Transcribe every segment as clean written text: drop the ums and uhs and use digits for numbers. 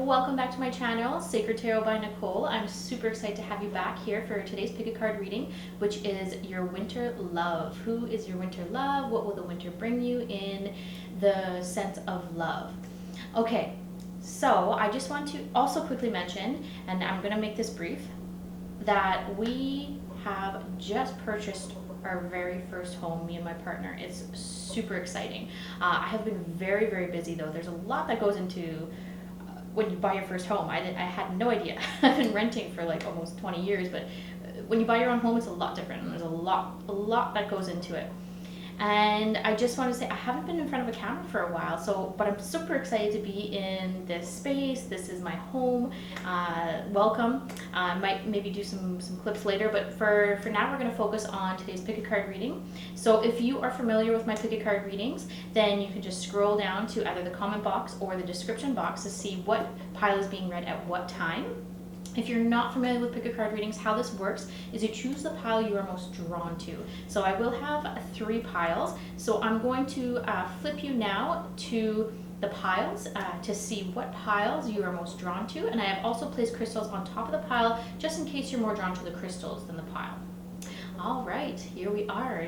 welcome back to my channel, Sacred Tarot by Nicole. I'm super excited to have you back here for today's pick a card reading, which is your winter love. Who is your winter love? What will the winter bring you in the sense of love? Okay, so I just want to also quickly mention, and I'm going to make this brief, that we have just purchased our very first home, me and my partner. It's super exciting. I have been very, very busy though. There's a lot that goes into when you buy your first home. I had no idea. I've been renting for like almost 20 years, but when you buy your own home, it's a lot different, and there's a lot that goes into it. And I just want to say I haven't been in front of a camera for a while, but I'm super excited to be in this space. This is my home. Welcome. I might maybe do some clips later, but for now we're going to focus on today's pick a card reading. So if you are familiar with my pick a card readings, then you can just scroll down to either the comment box or the description box to see what pile is being read at what time. If you're not familiar with pick a card readings, how this works is you choose the pile you are most drawn to. So I will have 3 piles. So I'm going to flip you now to the piles to see what piles you are most drawn to. And I have also placed crystals on top of the pile just in case you're more drawn to the crystals than the pile. All right, here we are.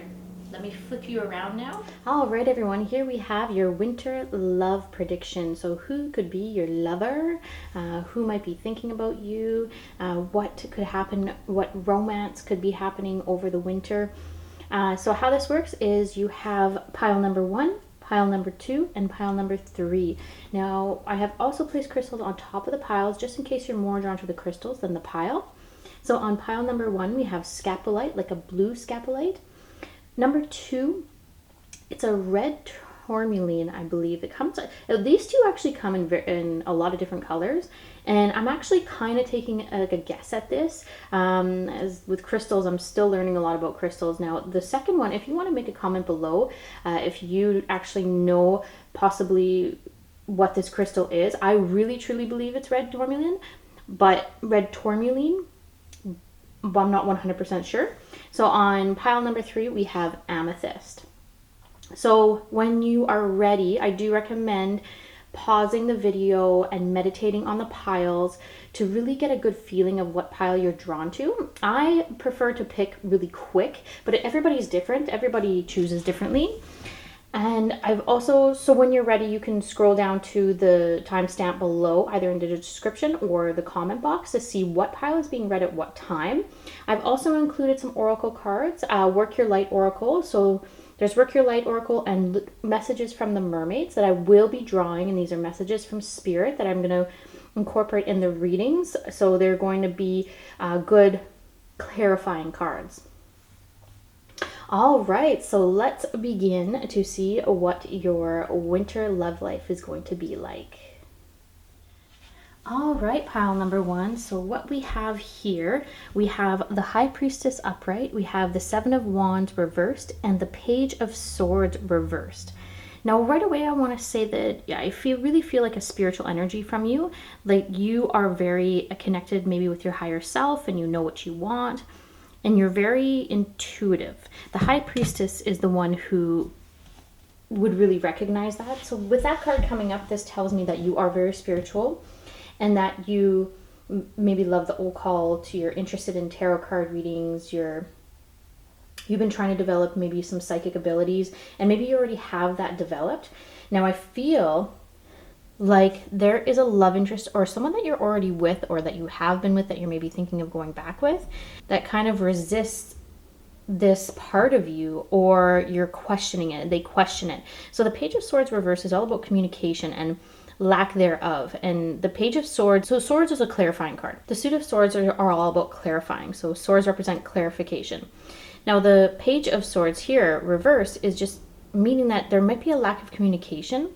Let me flip you around now. All right, everyone, here we have your winter love prediction. So who could be your lover? Who might be thinking about you? What could happen? What romance could be happening over the winter? So how this works is you have pile number 1, pile number 2, and pile number 3. Now, I have also placed crystals on top of the piles just in case you're more drawn to the crystals than the pile. So on pile number 1, we have scapolite, like a blue scapolite. Number 2, it's a red tourmaline, I believe. It comes. These two actually come in a lot of different colors, and I'm actually kind of taking a guess at this. As with crystals, I'm still learning a lot about crystals. Now, the second one, if you want to make a comment below, if you actually know possibly what this crystal is, I really truly believe it's red tourmaline, but I'm not 100% sure. So on pile number 3, we have amethyst. So when you are ready, I do recommend pausing the video and meditating on the piles to really get a good feeling of what pile you're drawn to. I prefer to pick really quick, but everybody's different. Everybody chooses differently. And I've also, so when you're ready, you can scroll down to the timestamp below, either in the description or the comment box, to see what pile is being read at what time. I've also included some oracle cards, Work Your Light Oracle. So there's Work Your Light Oracle and messages from the mermaids that I will be drawing, and these are messages from Spirit that I'm going to incorporate in the readings. So they're going to be good clarifying cards. All right, so let's begin to see what your winter love life is going to be like. All right, pile number 1. So what we have here, we have the High Priestess upright, we have the 7 of Wands reversed, and the Page of Swords reversed. Now, right away, I want to say that, yeah, I really feel like a spiritual energy from you. Like you are very connected maybe with your higher self, and you know what you want. And you're very intuitive. The High Priestess is the one who would really recognize that. So with that card coming up, this tells me that you are very spiritual and that you maybe love the occult, you're interested in tarot card readings, you've been trying to develop maybe some psychic abilities, and maybe you already have that developed. Now I feel like there is a love interest or someone that you're already with or that you have been with that you're maybe thinking of going back with that kind of resists this part of you, or you're questioning it. They question it. So the Page of Swords reverse is all about communication and lack thereof. And the Page of Swords, so Swords is a clarifying card. The Suit of Swords are all about clarifying. So swords represent clarification. Now the Page of Swords here reverse is just meaning that there might be a lack of communication.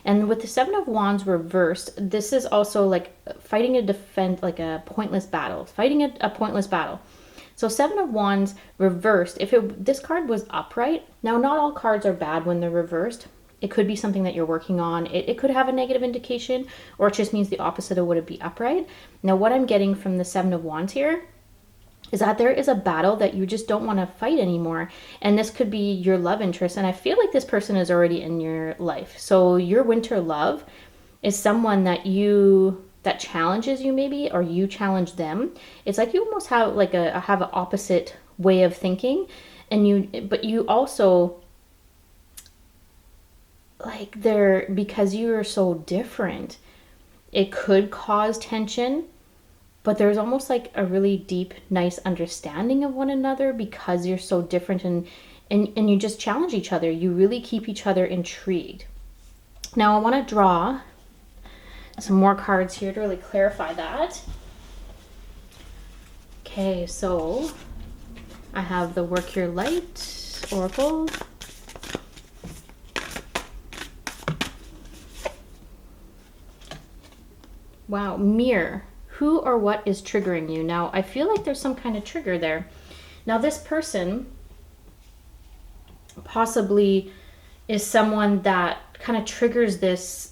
And with the 7 of Wands reversed, this is also like fighting like a pointless battle, fighting a pointless battle. So 7 of Wands reversed, this card was upright. Now, not all cards are bad when they're reversed. It could be something that you're working on. It could have a negative indication, or it just means the opposite of what it be upright. Now, what I'm getting from the 7 of Wands here is that there is a battle that you just don't want to fight anymore. And this could be your love interest. And I feel like this person is already in your life. So your winter love is someone that you that challenges you maybe, or you challenge them. It's like you almost have like have an opposite way of thinking, but you also like because you are so different, it could cause tension, but there's almost like a really deep, nice understanding of one another because you're so different, and you just challenge each other. You really keep each other intrigued. Now I want to draw some more cards here to really clarify that. Okay, so I have the Work Your Light Oracle. Wow, Mirror. Who or what is triggering you? Now, I feel like there's some kind of trigger there. Now, this person possibly is someone that kind of triggers this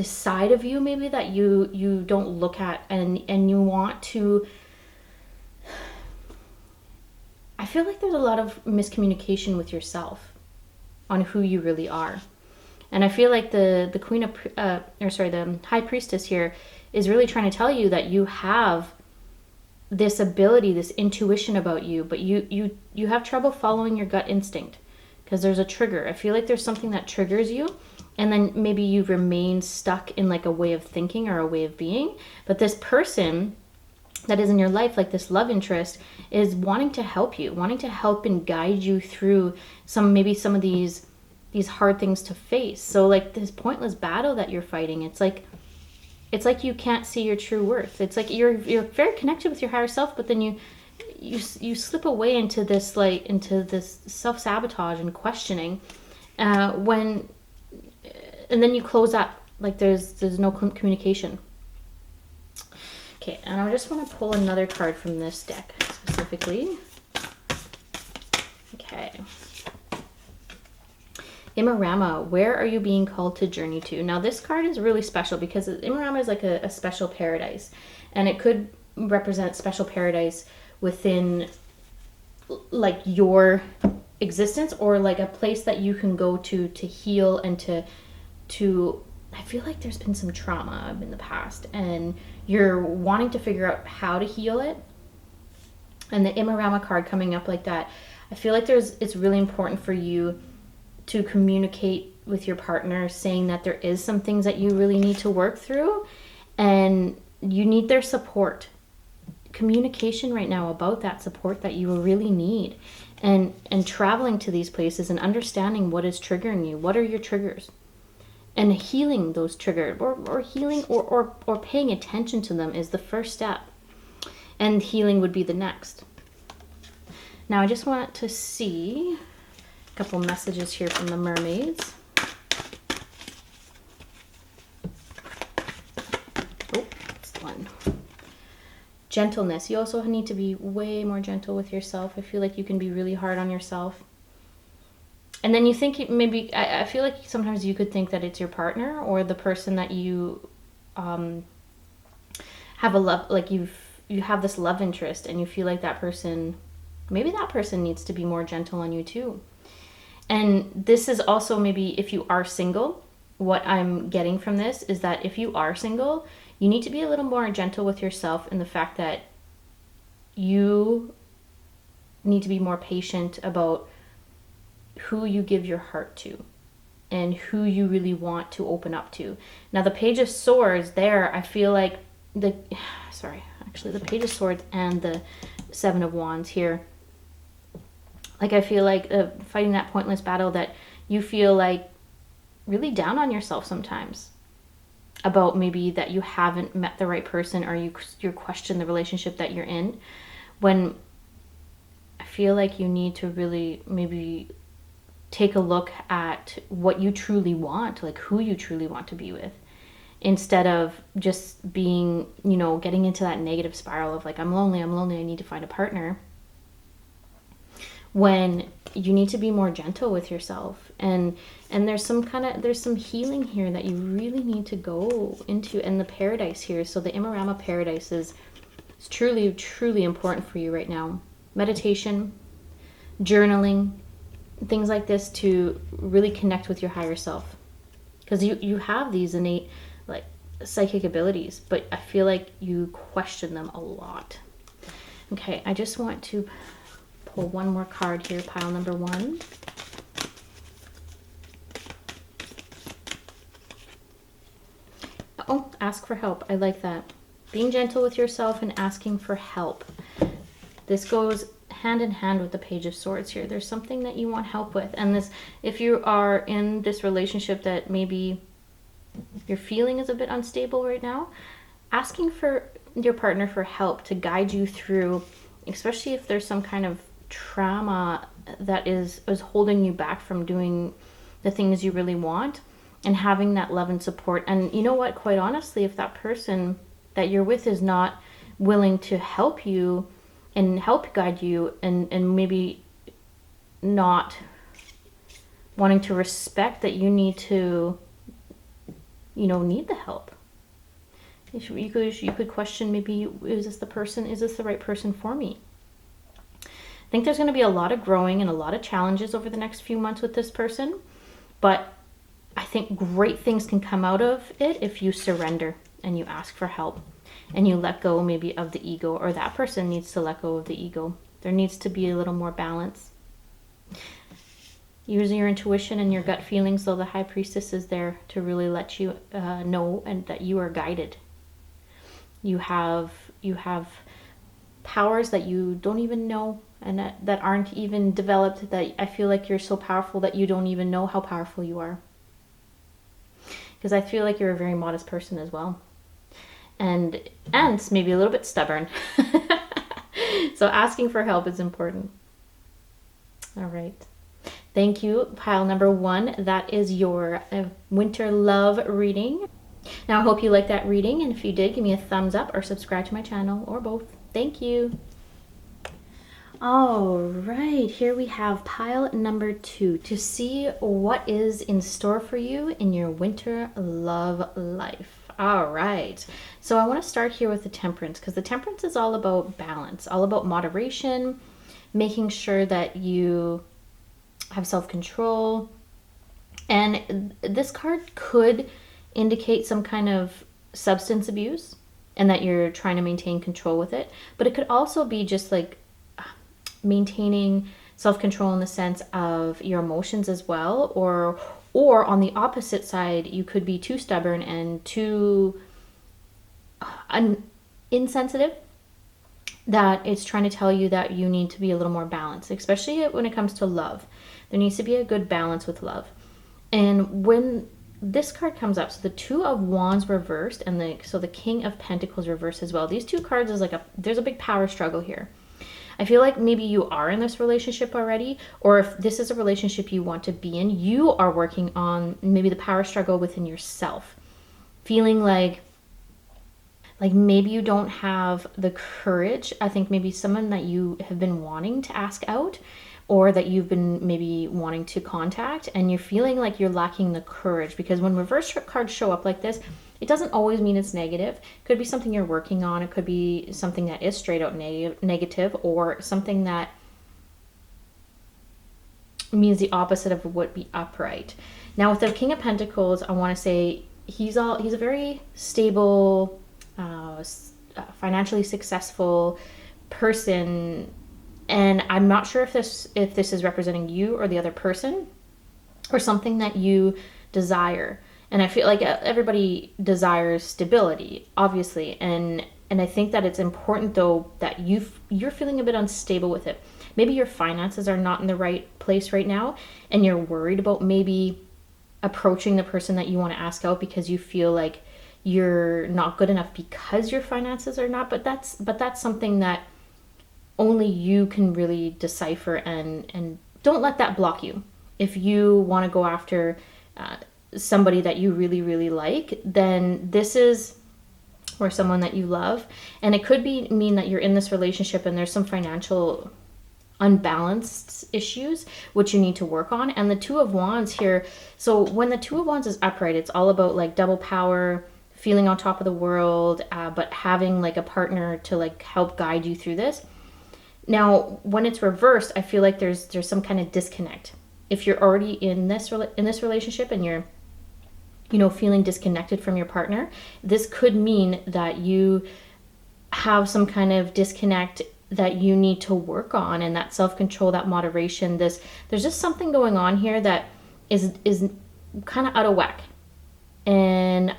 side of you maybe that you don't look at, and you want to. I feel like there's a lot of miscommunication with yourself on who you really are. And I feel like the High Priestess here is really trying to tell you that you have this ability, this intuition about you, but you have trouble following your gut instinct because there's a trigger. I feel like there's something that triggers you, and then maybe you remain stuck in like a way of thinking or a way of being. But this person that is in your life, like this love interest, is wanting to help you, wanting to help and guide you through some of these hard things to face. So like this pointless battle that you're fighting, it's like you can't see your true worth. It's like you're very connected with your higher self, but then you slip away into this self-sabotage and questioning and then you close up, like there's no communication. Okay, and I just want to pull another card from this deck specifically. Okay. Immarama, where are you being called to journey to? Now this card is really special because Immarama is like a special paradise, and it could represent special paradise within like your existence, or like a place that you can go to heal and to I feel like there's been some trauma in the past and you're wanting to figure out how to heal it. And the Immarama card coming up like that, I feel like it's really important for you to communicate with your partner, saying that there is some things that you really need to work through and you need their support. Communication right now about that support that you really need, and traveling to these places and understanding what is triggering you, what are your triggers, and healing those triggers, or healing or paying attention to them is the first step, and healing would be the next. Now I just want to see a couple messages here from the mermaids. Oh, that's the one. Gentleness. You also need to be way more gentle with yourself. I feel like you can be really hard on yourself. And then you think maybe, I feel like sometimes you could think that it's your partner or the person that you have a love, like you have this love interest, and you feel like that person needs to be more gentle on you too. And this is also maybe if you are single, what I'm getting from this is that if you are single, you need to be a little more gentle with yourself in the fact that you need to be more patient about who you give your heart to and who you really want to open up to. Now the Page of Swords there, I feel like the Page of Swords and the Seven of Wands here, like I feel like fighting that pointless battle that you feel like really down on yourself sometimes about maybe that you haven't met the right person, or you question the relationship that you're in, when I feel like you need to really maybe take a look at what you truly want, like who you truly want to be with, instead of just being, getting into that negative spiral of like, I'm lonely, I need to find a partner. When you need to be more gentle with yourself, and there's some healing here that you really need to go into. And the paradise here, so the Immarama paradise is truly, truly important for you right now. Meditation, journaling, things like this to really connect with your higher self, because you have these innate like psychic abilities, but I feel like you question them a lot. Okay, I just want to pull one more card here, pile number 1. Oh, ask for help. I like that. Being gentle with yourself and asking for help. This goes hand in hand with the Page of Swords here. There's something that you want help with. And this, if you are in this relationship that maybe your feeling is a bit unstable right now, asking for your partner for help to guide you through, especially if there's some kind of trauma that is holding you back from doing the things you really want, and having that love and support. And you know what, quite honestly, if that person that you're with is not willing to help you and help guide you, and maybe not wanting to respect that you need to, need the help, you could question, maybe, is this the right person for me? I think there's going to be a lot of growing and a lot of challenges over the next few months with this person, but I think great things can come out of it if you surrender and you ask for help and you let go maybe of the ego, or that person needs to let go of the ego. There needs to be a little more balance. Use your intuition and your gut feelings, though. The High Priestess is there to really let you know and that you are guided. You have powers that you don't even know, and that aren't even developed, that I feel like you're so powerful that you don't even know how powerful you are. Because I feel like you're a very modest person as well. And maybe a little bit stubborn. So asking for help is important. All right. Thank you, pile number 1. That is your winter love reading. Now, I hope you liked that reading. And if you did, give me a thumbs up or subscribe to my channel, or both. Thank you. All right, here we have pile number 2 to see what is in store for you in your winter love life. All right, so I want to start here with the Temperance, because the Temperance is all about balance, all about moderation, making sure that you have self-control. And this card could indicate some kind of substance abuse and that you're trying to maintain control with it, but it could also be just like maintaining self-control in the sense of your emotions as well, or on the opposite side, you could be too stubborn and too insensitive, that it's trying to tell you that you need to be a little more balanced, especially when it comes to love. There needs to be a good balance with love. And when this card comes up, so the Two of Wands reversed and the King of Pentacles reversed as well. These two cards is there's a big power struggle here. I feel like maybe you are in this relationship already, or if this is a relationship you want to be in, you are working on maybe the power struggle within yourself. Feeling like maybe you don't have the courage. I think maybe someone that you have been wanting to ask out, or that you've been maybe wanting to contact, and you're feeling like you're lacking the courage, because when reverse cards show up like this, it doesn't always mean it's negative. It could be something you're working on. It could be something that is straight out negative, or something that means the opposite of what would be upright. Now with the King of Pentacles, I want to say he's a very stable, financially successful person, and I'm not sure if this is representing you or the other person, or something that you desire. And I feel like everybody desires stability, obviously, and I think that it's important, though, that you're feeling a bit unstable with it. Maybe your finances are not in the right place right now, and you're worried about maybe approaching the person that you want to ask out, because you feel like you're not good enough because your finances are not. But that's something that only you can really decipher, and don't let that block you. If you want to go after somebody that you really, really like, then this is, or someone that you love. And it could mean that you're in this relationship and there's some financial unbalanced issues which you need to work on. And the Two of Wands here, so when the Two of Wands is upright, it's all about like double power, feeling on top of the world, but having like a partner to like help guide you through this. Now when it's reversed, I feel like there's some kind of disconnect. If you're already in this relationship and you're you know, feeling disconnected from your partner. This could mean that you have some kind of disconnect that you need to work on, and that self-control, that moderation. There's just something going on here that is kind of out of whack. And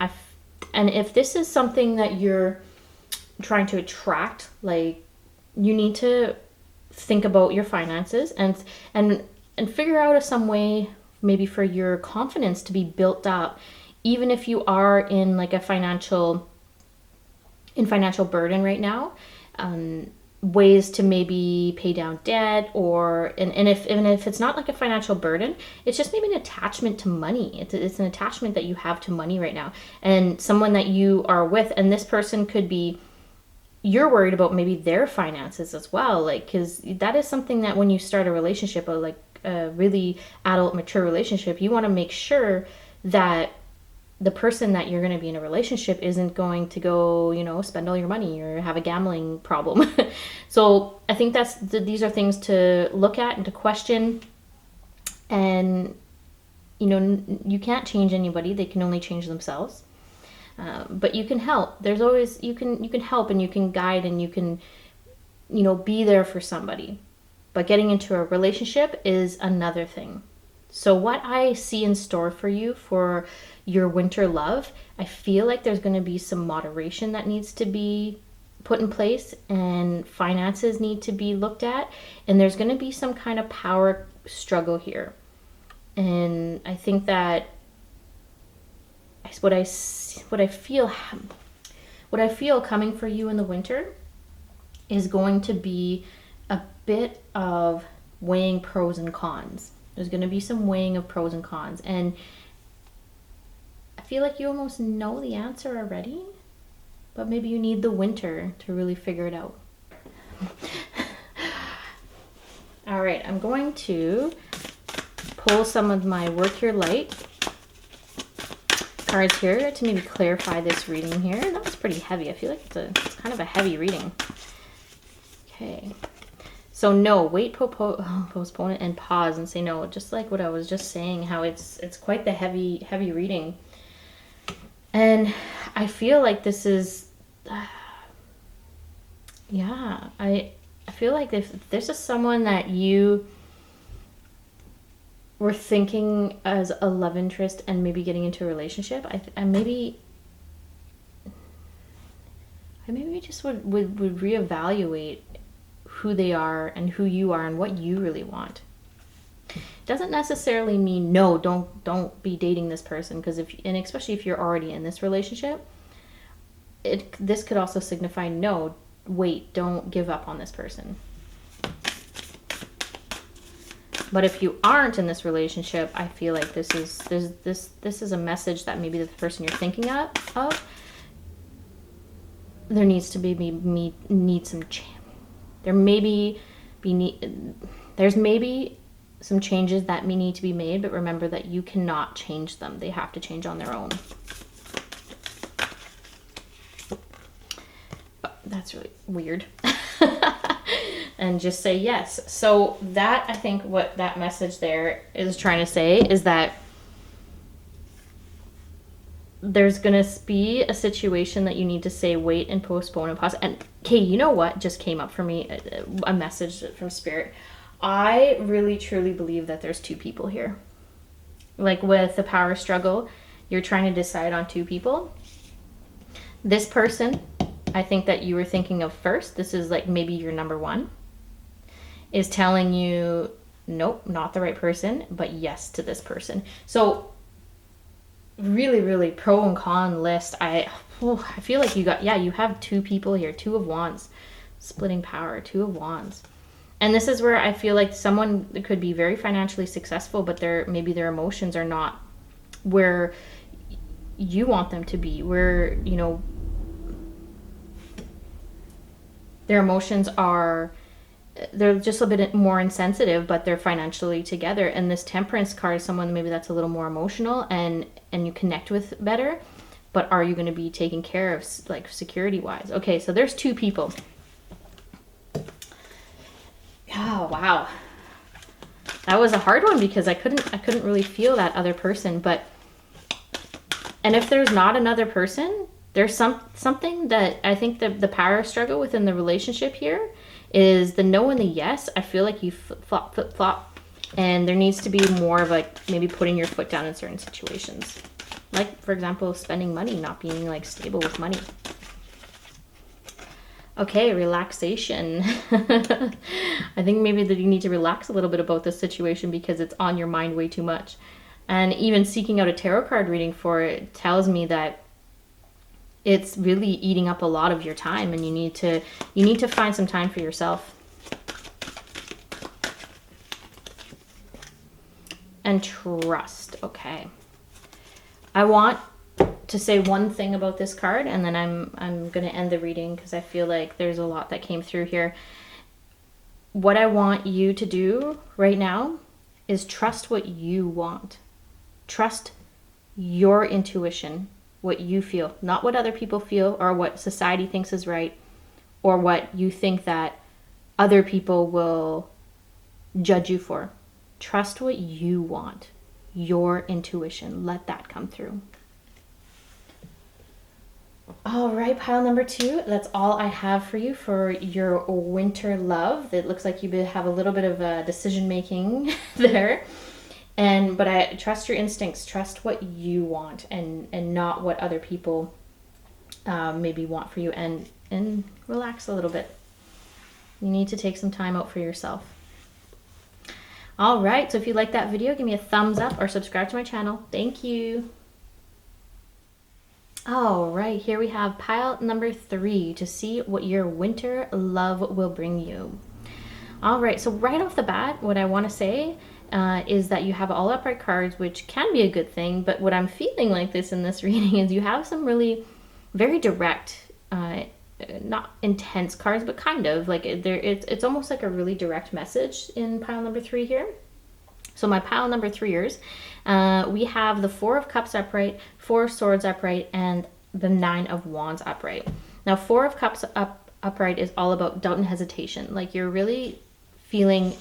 if this is something that you're trying to attract, like, you need to think about your finances and figure out some way maybe for your confidence to be built up, even if you are in like a financial burden right now. Ways to maybe pay down debt, or and if it's not like a financial burden, it's just maybe an attachment to money. It's an attachment that you have to money right now, and someone that you are with, and this person could be, you're worried about maybe their finances as well, like, because that is something that when you start a relationship, or like a really adult mature relationship, you want to make sure that the person that you're going to be in a relationship isn't going to go, you know, spend all your money or have a gambling problem. So I think these are things to look at and to question. And, you know, you can't change anybody. They can only change themselves. But you can help. There's always, you can help, and you can guide, and you can, you know, be there for somebody. But getting into a relationship is another thing. So what I see in store for you for your winter love, I feel like there's going to be some moderation that needs to be put in place, and finances need to be looked at, and there's going to be some kind of power struggle here. And I think that what I feel coming for you in the winter is going to be a bit of weighing pros and cons. There's going to be some weighing of pros and cons, and I feel like you almost know the answer already, but maybe you need the winter to really figure it out. All right, I'm going to pull some of my Work Your Light cards here to maybe clarify this reading here. That was pretty heavy. I feel like it's kind of a heavy reading. Okay. So no, wait, postpone it, and pause and say no. Just like what I was just saying, how it's quite the heavy reading. And I feel like this is, I feel like if this is someone that you were thinking as a love interest and maybe getting into a relationship, I maybe just would reevaluate who they are and who you are and what you really want. Doesn't necessarily mean no, don't be dating this person, because especially if you're already in this relationship, this could also signify no, wait, don't give up on this person. But if you aren't in this relationship, I feel like this is a message that maybe the person you're thinking of there needs to be some change. There's maybe some changes that may need to be made, but remember that you cannot change them. They have to change on their own. That's really weird. And just say yes. So that, I think what that message there is trying to say is that there's going to be a situation that you need to say wait and postpone and pause. And okay, you know what just came up for me? A message from Spirit. I really truly believe that there's two people here. Like with the power struggle, you're trying to decide on two people. This person, I think that you were thinking of first, this is like maybe your number one, is telling you, nope, not the right person, but yes to this person. So really, really pro and con list. I feel like you have two people here, Two of Wands, splitting power, Two of Wands. And this is where I feel like someone could be very financially successful, but maybe their emotions are not where you want them to be, where, you know, their emotions are, they're just a bit more insensitive, but they're financially together. And this Temperance card is someone maybe that's a little more emotional and you connect with better, but are you going to be taken care of, like, security wise? Okay, so there's two people. Oh, wow. That was a hard one because I couldn't really feel that other person, but And if there's not another person, there's something that I think the power struggle within the relationship here is the no and the yes. I feel like you flip flop, and there needs to be more of like maybe putting your foot down in certain situations, like for example spending money, not being like stable with money. Okay, relaxation. I think maybe that you need to relax a little bit about this situation because it's on your mind way too much. And even seeking out a tarot card reading for it tells me that it's really eating up a lot of your time, and you need to find some time for yourself. And trust. Okay. I want to say one thing about this card, and then I'm going to end the reading because I feel like there's a lot that came through here. What I want you to do right now is trust what you want. Trust your intuition, what you feel, not what other people feel or what society thinks is right or what you think that other people will judge you for. Trust what you want, your intuition. Let that come through. All right, pile number 2. That's all I have for you for your winter love. It looks like you have a little bit of decision making there. But I trust your instincts, trust what you want and not what other people maybe want for you, and relax a little bit. You need to take some time out for yourself. All right, so if you like that video, give me a thumbs up or subscribe to my channel. Thank you. All right, here we have pile number 3 to see what your winter love will bring you. All right, so right off the bat, what I want to say is that you have all upright cards, which can be a good thing, but what I'm feeling like this in this reading is you have some really very direct, not intense cards, but kind of like it's almost like a really direct message in pile number 3 here. So my pile number 3ers, we have the 4 of Cups upright, 4 of Swords upright, and the 9 of Wands upright. Now 4 of Cups upright is all about doubt and hesitation. Like you're really feeling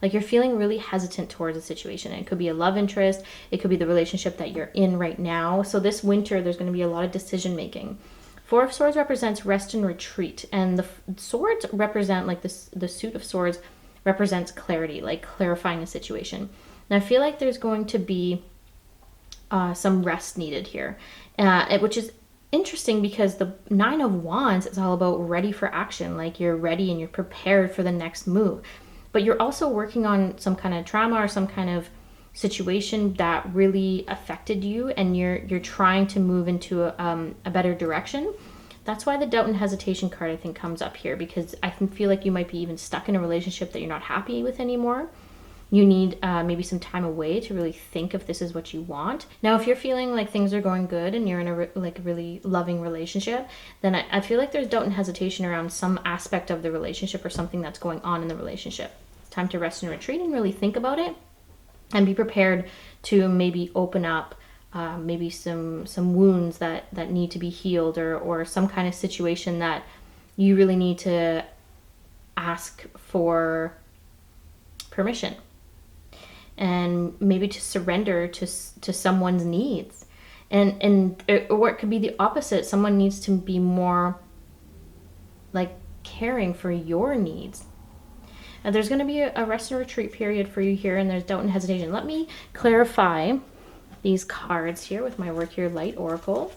really hesitant towards a situation. It could be a love interest. It could be the relationship that you're in right now. So this winter, there's going to be a lot of decision making. 4 of Swords represents rest and retreat. And the swords represent, like the suit of swords represents clarity, like clarifying a situation. And I feel like there's going to be some rest needed here, which is interesting because the 9 of Wands is all about ready for action. Like you're ready and you're prepared for the next move. But you're also working on some kind of trauma or some kind of situation that really affected you, and you're trying to move into a better direction. That's why the doubt and hesitation card, I think, comes up here, because I can feel like you might be even stuck in a relationship that you're not happy with anymore. You need maybe some time away to really think if this is what you want. Now, if you're feeling like things are going good and you're in a really loving relationship, then I feel like there's doubt and hesitation around some aspect of the relationship or something that's going on in the relationship. Time to rest and retreat and really think about it and be prepared to maybe open up maybe some wounds that need to be healed, or some kind of situation that you really need to ask for permission and maybe to surrender to someone's needs, or it could be the opposite. Someone needs to be more like caring for your needs. There's going to be a rest and retreat period for you here, and there's doubt and hesitation. Let me clarify these cards here with my Work Your Light Oracle.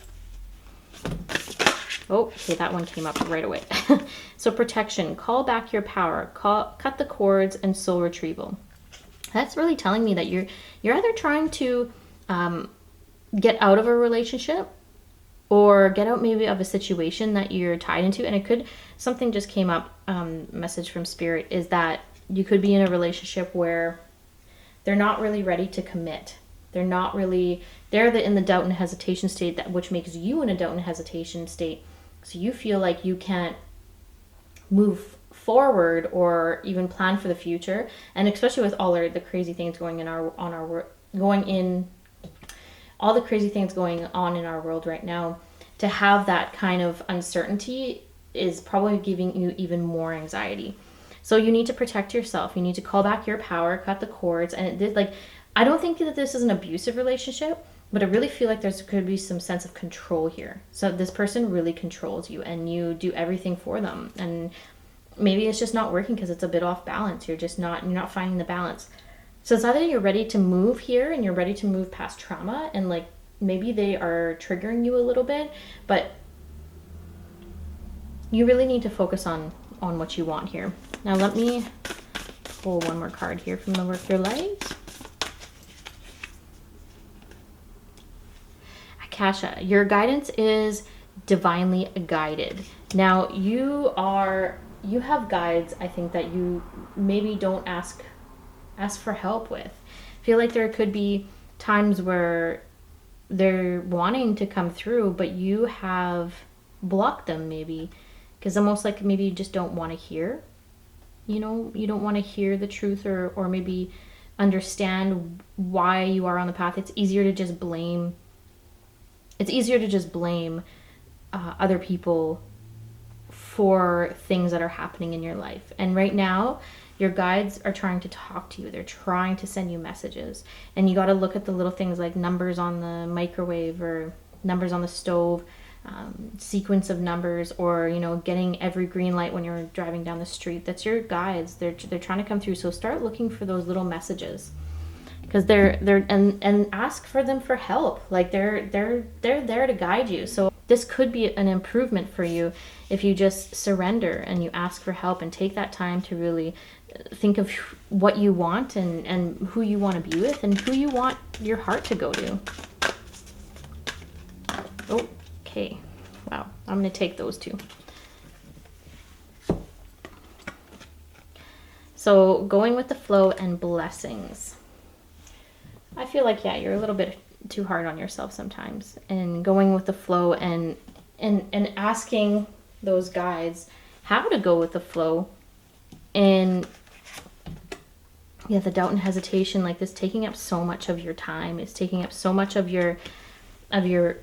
Oh, okay, that one came up right away. So protection, call back your power, cut the cords, and soul retrieval. That's really telling me that you're either trying to get out of a relationship or get out maybe of a situation that you're tied into. And it could, something just came up, message from Spirit, is that you could be in a relationship where they're not really ready to commit. They're in the doubt and hesitation state, which makes you in a doubt and hesitation state. So you feel like you can't move forward or even plan for the future. And especially with all the crazy things going all the crazy things going on in our world right now, to have that kind of uncertainty is probably giving you even more anxiety. So you need to protect yourself. You need to call back your power, cut the cords. And I don't think that this is an abusive relationship. But I really feel like there's could be some sense of control here. So this person really controls you and you do everything for them. And maybe it's just not working because it's a bit off balance. You're not finding the balance. So it's either you're ready to move here and you're ready to move past trauma, and like maybe they are triggering you a little bit, but you really need to focus on what you want here. Now let me pull one more card here from the Work Your Light. Akasha, your guidance is divinely guided. Now you have guides, I think, that you maybe don't ask for help with. I feel like there could be times where they're wanting to come through, but you have blocked them maybe, because almost like maybe you just don't want to hear, you don't want to hear the truth, or maybe understand why you are on the path. It's easier to just blame other people for things that are happening in your life. And right now your guides are trying to talk to you. They're trying to send you messages, and you got to look at the little things like numbers on the microwave or numbers on the stove, sequence of numbers, or getting every green light when you're driving down the street. That's your guides. They're trying to come through. So start looking for those little messages, because they're and ask for them for help. Like they're there to guide you. So this could be an improvement for you if you just surrender and you ask for help and take that time to really think of what you want and who you want to be with and who you want your heart to go to. Okay. Wow. I'm going to take those two. So going with the flow and blessings. I feel like, yeah, you're a little bit too hard on yourself sometimes, and going with the flow and asking those guides how to go with the flow. And yeah, the doubt and hesitation, like this, taking up so much of your time. It's taking up so much of your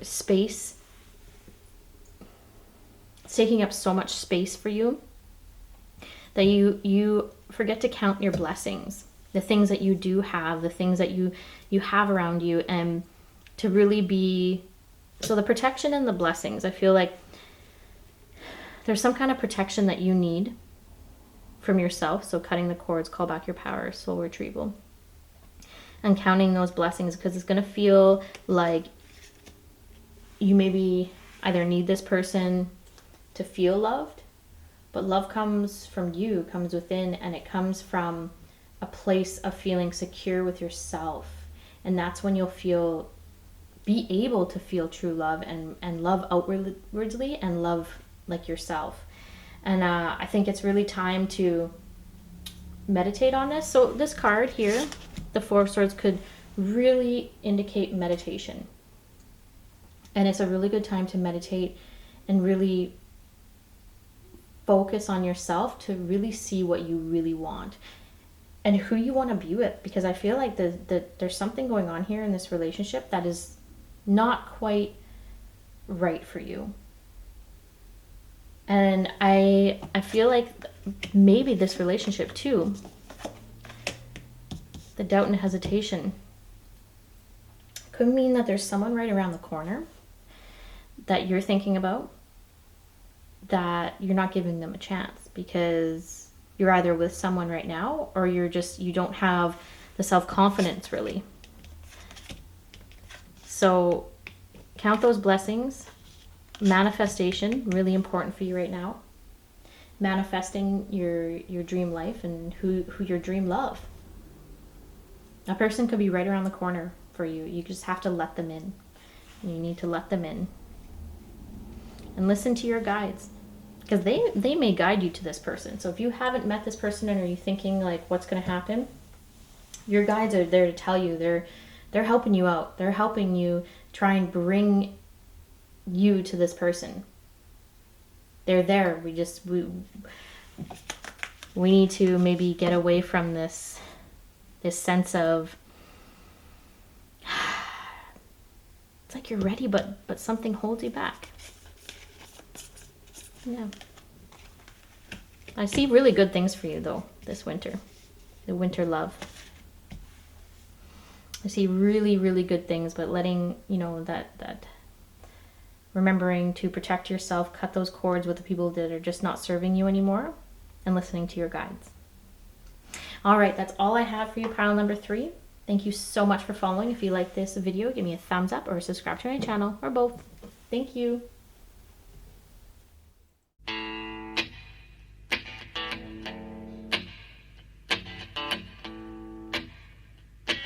space. It's taking up so much space for you that you forget to count your blessings, the things that you do have, the things that you have around you, and to really be, so the protection and the blessings, I feel like there's some kind of protection that you need from yourself. So cutting the cords, call back your power, soul retrieval, and counting those blessings, because it's going to feel like you maybe either need this person to feel loved, but love comes from you, comes within, and it comes from a place of feeling secure with yourself. And that's when you'll be able to feel true love and love outwardly and love like yourself. And I think it's really time to meditate on this. So this card here, the Four of Swords, could really indicate meditation. And it's a really good time to meditate and really focus on yourself to really see what you really want and who you want to be with. Because I feel like there's something going on here in this relationship that is not quite right for you. And I feel like maybe this relationship too, the doubt and hesitation, could mean that there's someone right around the corner that you're thinking about, that you're not giving them a chance because you're either with someone right now, or you don't have the self-confidence really. So count those blessings. Manifestation, really important for you right now. Manifesting your dream life and who your dream love. A person could be right around the corner for you. You just have to let them in. You need to let them in. And listen to your guides, because they may guide you to this person. So if you haven't met this person and are you thinking like what's going to happen, your guides are there to tell you. They're helping you out. They're helping you try and bring you to this person. They're there. We need to maybe get away from this sense of it's like you're ready, but something holds you back. Yeah. I see really good things for you though this winter. The winter love. I see really, really good things, but letting, you know, that remembering to protect yourself, cut those cords with the people that are just not serving you anymore, and listening to your guides. All right, that's all I have for you, pile number 3. Thank you so much for following. If you like this video, give me a thumbs up or subscribe to my channel, or both. Thank you.